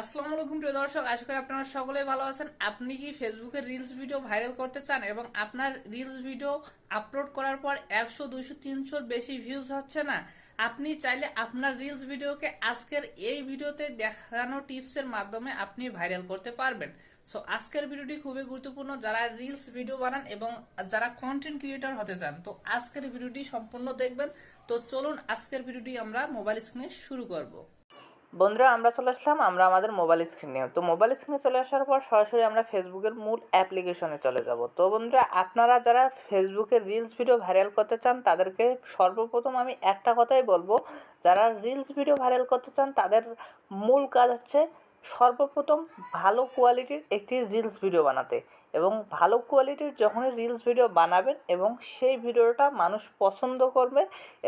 আসসালামু আলাইকুম প্রিয় দর্শক, আশা করি আপনারা সকলেই ভালো আছেন। আপনি কি ফেসবুকে রিলস ভিডিও ভাইরাল করতে চান এবং আপনার রিলস ভিডিও আপলোড করার পর 100, 200, 300 বেশি ভিউজ হচ্ছে না? আপনি চাইলে আপনার রিলস ভিডিওকে আজকের এই ভিডিওতে দেখানো টিপসের মাধ্যমে আপনি ভাইরাল করতে পারবেন। সো আজকের ভিডিওটি খুবই গুরুত্বপূর্ণ যারা রিলস ভিডিও বানান এবং যারা কন্টেন্ট ক্রিয়েটর হতে চান। তো আজকের ভিডিওটি সম্পূর্ণ দেখবেন। তো চলুন আজকের ভিডিওটি আমরা মোবাইল স্ক্রিনে শুরু করব। বন্ধুরা, আমরা চলে আসলাম আমাদের মোবাইল স্ক্রিনে। তো মোবাইল স্ক্রিনে চলে আসার পর সরাসরি আমরা ফেসবুকের মূল অ্যাপ্লিকেশনে চলে যাব। তো বন্ধুরা, আপনারা যারা ফেসবুকে রিলস ভিডিও ভাইরাল করতে চান তাদেরকে সর্বপ্রথম আমি একটা কথাই বলবো, যারা রিলস ভিডিও ভাইরাল করতে চান তাদের মূল কাজ হচ্ছে সর্বপ্রথম ভালো কোয়ালিটির একটি রিলস ভিডিও বানাতে। এবং ভালো কোয়ালিটির যখনই রিলস ভিডিও বানাবেন এবং সেই ভিডিওটা মানুষ পছন্দ করবে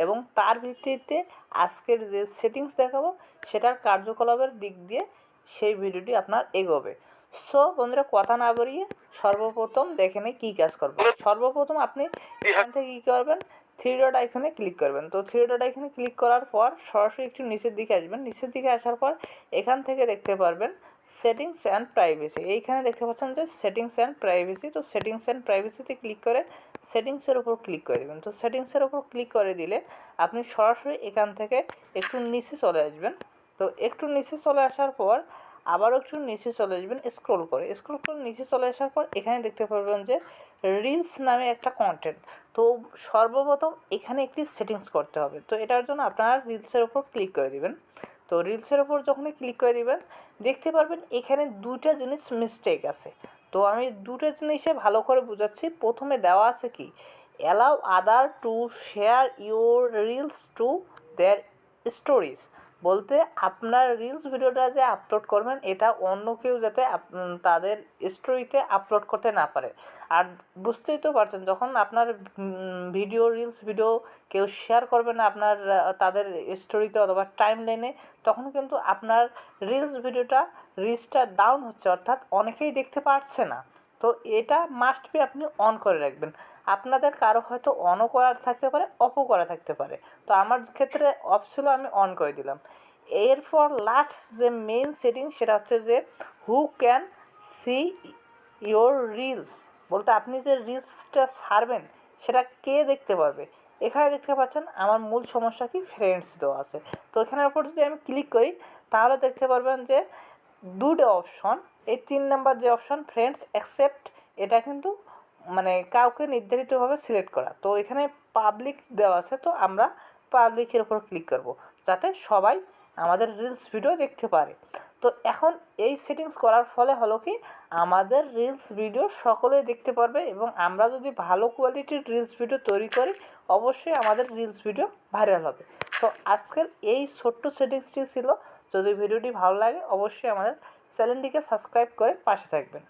এবং তার ভিত্তিতে আজকের যে সেটিংস দেখাবো সেটার কার্যকলাপের দিক দিয়ে সেই ভিডিওটি আপনার এগোবে। সো বন্ধুরা, কথা না বাড়িয়ে সর্বপ্রথম দেখে নিই কী কাজ করবেন। সর্বপ্রথম আপনি এখান থেকে কী করবেন, থ্রি ডট আইকনে ক্লিক করবেন। তো থ্রি ডট আইকনে ক্লিক করার পর সরাসরি একটু নিচের দিকে আসবেন। নিচের দিকে আসার পর এখান থেকে দেখতে পারবেন সেটিংস অ্যান্ড প্রাইভেসি। এইখানে দেখতে পাচ্ছেন যে সেটিংস অ্যান্ড প্রাইভেসি। তো সেটিংস অ্যান্ড প্রাইভেসিতে ক্লিক করে সেটিংসের উপর ক্লিক করে দেবেন। তো সেটিংসের উপর ক্লিক করে দিলে আপনি সরাসরি এখান থেকে একটু নিচে চলে আসবেন। তো একটু নিচে চলে আসার পর আবারও একটু নিচে চলে আসবেন, স্ক্রল করে নিচে চলে আসার পর এখানে দেখতে পারবেন যে রিলস নামে একটা কন্টেন্ট। তো সর্বপ্রথম এখানে একটি সেটিংস করতে হবে। তো এটার জন্য আপনারা রিলসের উপর ক্লিক করে দিবেন। তো রিলসের উপর যখনই ক্লিক করে দিবেন দেখতে পারবেন এখানে দুইটা জিনিস মিস্টেক আছে। তো আমি দুটো জিনিসে ভালো করে বোঝাচ্ছি। প্রথমে দেওয়া আছে কি, allow other to share your reels to their stories. বলতে আপনার রিলস ভিডিওটা যে আপলোড করবেন এটা অন্য কেউ যাতে তাদের স্টোরিতে আপলোড করতে না পারে। আর বুঝতেই তো পারছেন, যখন আপনার ভিডিও রিলস ভিডিও কেউ শেয়ার করবে না আপনার তাদের স্টোরিতে অথবা টাইম লাইনে, তখন কিন্তু আপনার রিলস ভিডিওটা রিচটা ডাউন হচ্ছে, অর্থাৎ অনেকেই দেখতে পারছে না। তো এটা মাস্ট বি আপনি অন করে রাখবেন। আপনাদের কারো হয়তো অনও করা থাকতে পারে, অফও করা থাকতে পারে। তো আমার ক্ষেত্রে অফ ছিল, আমি অন করে দিলাম। এরপর লাস্ট যে মেইন সেটিং সেটা হচ্ছে যে who can see your reels. বলতে আপনি যে রিলসটা ছাড়বেন সেটা কে দেখতে পারবে। এখানে দেখতে পাচ্ছেন আমার মূল সমস্যা কি, ফ্রেন্ডস দেওয়া আছে। তো এখানের উপর যদি আমি ক্লিক করি তাহলে দেখতে পারবেন যে দুটো অপশন। এই 3 নাম্বার যে অপশন ফ্রেন্ডস অ্যাকসেপ্ট, এটা কিন্তু মানে কাউকে নির্ধারিতভাবে সিলেক্ট করা। তো এখানে পাবলিক দেওয়া আছে, তো আমরা পাবলিকের উপর ক্লিক করব যাতে সবাই আমাদের রিলস ভিডিও দেখতে পারে। তো এখন এই সেটিংস করার ফলে হলো কি, আমাদের রিলস ভিডিও সকলেই দেখতে পারবে এবং আমরা যদি ভালো কোয়ালিটির রিলস ভিডিও তৈরি করি অবশ্যই আমাদের রিলস ভিডিও ভাইরাল হবে। তো আজকের এই ছোট্ট সেটিংসটি ছিল। যদি ভিডিওটি ভালো লাগে অবশ্যই আমাদের চ্যানেলটিকে সাবস্ক্রাইব করে পাশে থাকবেন।